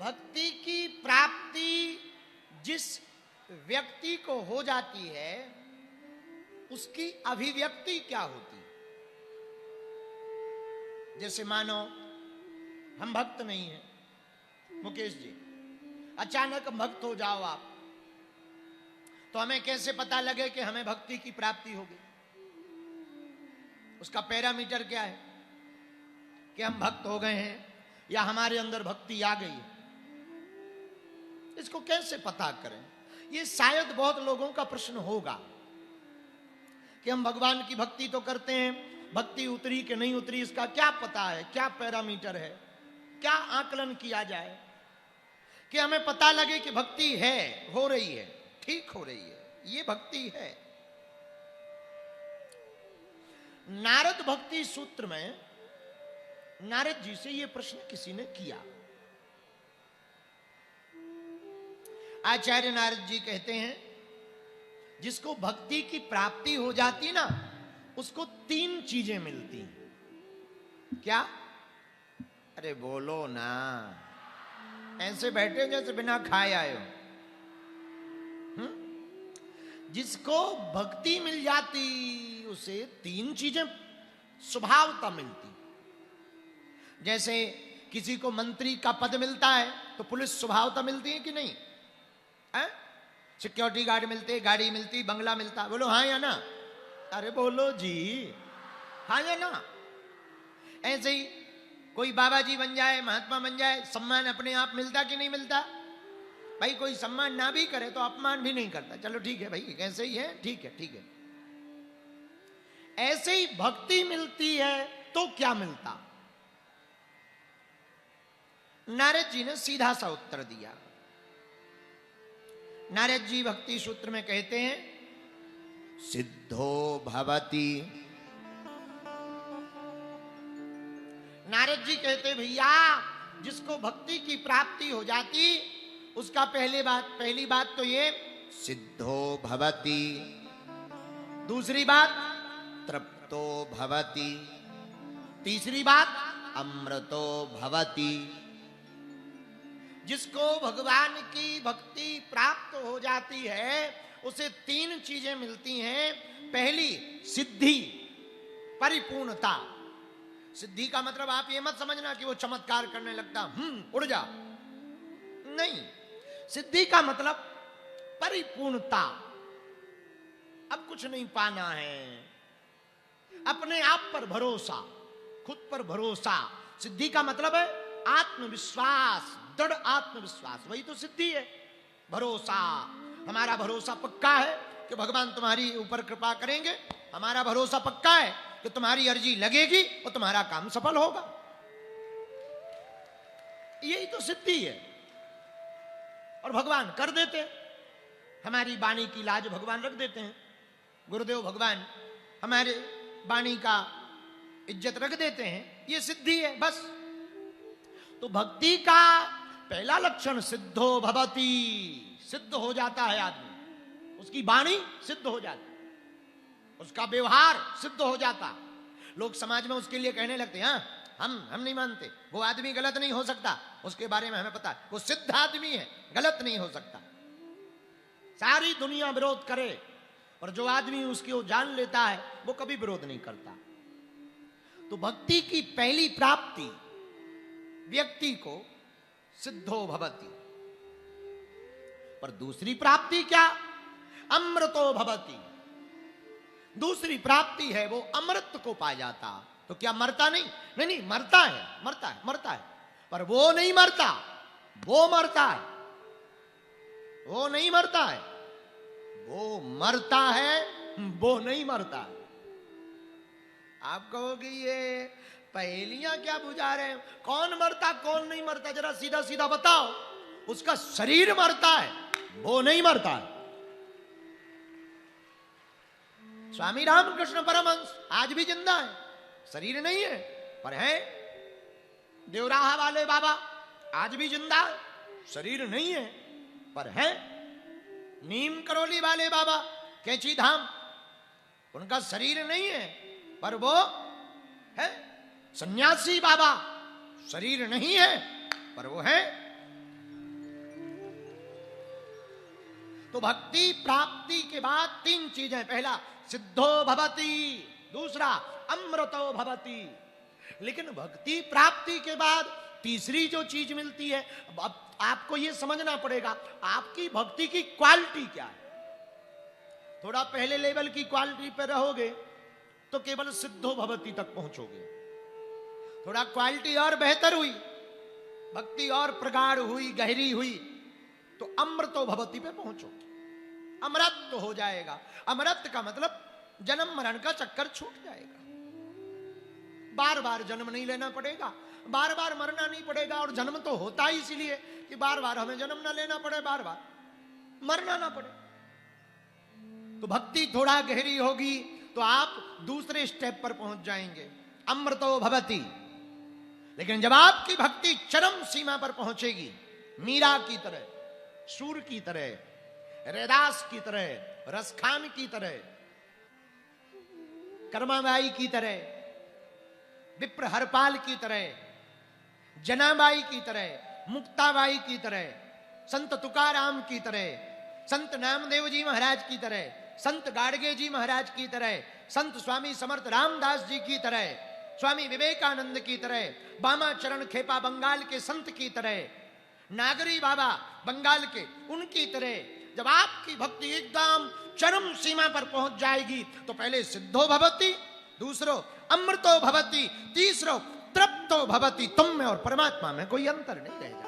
भक्ति की प्राप्ति जिस व्यक्ति को हो जाती है उसकी अभिव्यक्ति क्या होती है? जैसे मानो हम भक्त नहीं हैं, मुकेश जी, अचानक भक्त हो जाओ आप, तो हमें कैसे पता लगे कि हमें भक्ति की प्राप्ति होगी? उसका पैरामीटर क्या है कि हम भक्त हो गए हैं या हमारे अंदर भक्ति आ गई है? इसको कैसे पता करें? ये शायद बहुत लोगों का प्रश्न होगा कि हम भगवान की भक्ति तो करते हैं, भक्ति उतरी कि नहीं उतरी इसका क्या पता है? क्या पैरामीटर है? क्या आकलन किया जाए कि हमें पता लगे कि भक्ति है, हो रही है, ठीक हो रही है, ये भक्ति है? नारद भक्ति सूत्र में नारद जी से यह प्रश्न किसी ने किया। आचार्य नारद जी कहते हैं जिसको भक्ति की प्राप्ति हो जाती ना उसको 3 चीजें मिलती हैं। क्या? अरे बोलो ना, ऐसे बैठे जैसे बिना खाए आए हो। जिसको भक्ति मिल जाती उसे 3 चीजें स्वभावतः मिलती। जैसे किसी को मंत्री का पद मिलता है तो पुलिस स्वभावतः मिलती है कि नहीं? सिक्योरिटी गार्ड मिलते, गाड़ी मिलती, बंगला मिलता। बोलो हाँ या ना? अरे बोलो जी, हाँ या ना? ऐसे ही कोई बाबा जी बन जाए, महात्मा बन जाए, सम्मान अपने आप मिलता कि नहीं मिलता? भाई कोई सम्मान ना भी करे तो अपमान भी नहीं करता। चलो ठीक है भाई, कैसे ही है, ठीक है ठीक है। ऐसे ही भक्ति मिलती है तो क्या मिलता? नारद जी ने सीधा सा उत्तर दिया। नारद जी भक्ति सूत्र में कहते हैं सिद्धो भवति। नारद जी कहते भैया जिसको भक्ति की प्राप्ति हो जाती उसका पहली बात तो ये सिद्धो भवति, दूसरी बात तृप्तो भवति, तीसरी बात अमृतो भवति। जिसको भगवान की भक्ति प्राप्त हो जाती है उसे 3 चीजें मिलती हैं। पहली सिद्धि, परिपूर्णता। सिद्धि का मतलब आप ये मत समझना कि वो चमत्कार करने लगता, उड़ जा, नहीं। सिद्धि का मतलब परिपूर्णता। अब कुछ नहीं पाना है, अपने आप पर भरोसा, खुद पर भरोसा। सिद्धि का मतलब है आत्मविश्वास, दृढ़ आत्मविश्वास, वही तो सिद्धि है। भरोसा, हमारा भरोसा पक्का है कि भगवान तुम्हारी ऊपर कृपा करेंगे, हमारा भरोसा पक्का है कि तुम्हारी अर्जी लगेगी और तुम्हारा काम सफल होगा। यही तो सिद्धि है। और भगवान कर देते हैं, हमारी वाणी की लाज भगवान रख देते हैं। गुरुदेव भगवान हमारे वाणी का इज्जत रख देते हैं, ये सिद्धि है बस। तो भक्ति का पहला लक्षण सिद्धो भवति, सिद्ध हो जाता है आदमी, उसकी वाणी सिद्ध हो जाती, उसका व्यवहार सिद्ध हो जाता। लोग समाज में उसके लिए कहने लगते हैं हाँ हम नहीं मानते, वो आदमी गलत नहीं हो सकता, उसके बारे में हमें पता है, वो सिद्ध आदमी है, गलत नहीं हो सकता। सारी दुनिया विरोध करे और जो आदमी उसकी जान लेता है वो कभी विरोध नहीं करता। तो भक्ति की पहली प्राप्ति व्यक्ति को सिद्धो भवति। पर दूसरी प्राप्ति क्या? अमृतो भवति। दूसरी प्राप्ति है वो अमृत को पा जाता। तो क्या मरता नहीं? नहीं, मरता है, पर वो नहीं मरता, वो मरता है। वो नहीं मरता है, वो मरता है, वो नहीं मरता है। आप कहोगे ये पहेलियां क्या बुझा रहे हैं, कौन मरता कौन नहीं मरता, जरा सीधा सीधा बताओ। उसका शरीर मरता है, वो नहीं मरता है। स्वामी रामकृष्ण परमहंस आज भी जिंदा है, शरीर नहीं है पर है। देवराहा वाले बाबा आज भी जिंदा है, शरीर नहीं है पर है। नीम करोली वाले बाबा कैंची धाम, उनका शरीर नहीं है पर वो है। सन्यासी बाबा शरीर नहीं है पर वो है। तो भक्ति प्राप्ति के बाद तीन चीजें, पहला सिद्धो भवति, दूसरा अमृतो भवति। लेकिन भक्ति प्राप्ति के बाद तीसरी जो चीज मिलती है, अब आपको यह समझना पड़ेगा आपकी भक्ति की क्वालिटी क्या है। थोड़ा पहले लेवल की क्वालिटी पर रहोगे तो केवल सिद्धो भवति तक पहुंचोगे। थोड़ा क्वालिटी और बेहतर हुई, भक्ति और प्रगाढ़ हुई, गहरी हुई, तो अमृतो भवति पे पहुंचोगे, अमृत तो हो जाएगा। अमृत का मतलब जन्म मरण का चक्कर छूट जाएगा, बार बार जन्म नहीं लेना पड़ेगा, बार बार मरना नहीं पड़ेगा। और जन्म तो होता ही इसीलिए कि बार बार हमें जन्म ना लेना पड़े, बार बार मरना ना पड़े। तो भक्ति थोड़ा गहरी होगी तो आप दूसरे स्टेप पर पहुंच जाएंगे, अमृतो भवति। लेकिन जब आपकी भक्ति चरम सीमा पर पहुंचेगी, मीरा की तरह, सूर की तरह, रैदास की तरह, रसखान की तरह, कर्माबाई की तरह, विप्र हरपाल की तरह, जनाबाई की तरह, मुक्ताबाई की तरह, संत तुकाराम की तरह, संत नामदेव जी महाराज की तरह, संत गाड़गे जी महाराज की तरह, संत स्वामी समर्थ रामदास जी की तरह, स्वामी विवेकानंद की तरह, बामा चरण खेपा बंगाल के संत की तरह, नागरी बाबा बंगाल के, उनकी तरह जब आपकी भक्ति एकदम चरम सीमा पर पहुंच जाएगी तो पहले सिद्धो भवति, दूसरो अमृतो भवति, तीसरो तृप्तो भवति। तुम में और परमात्मा में कोई अंतर नहीं रहेगा।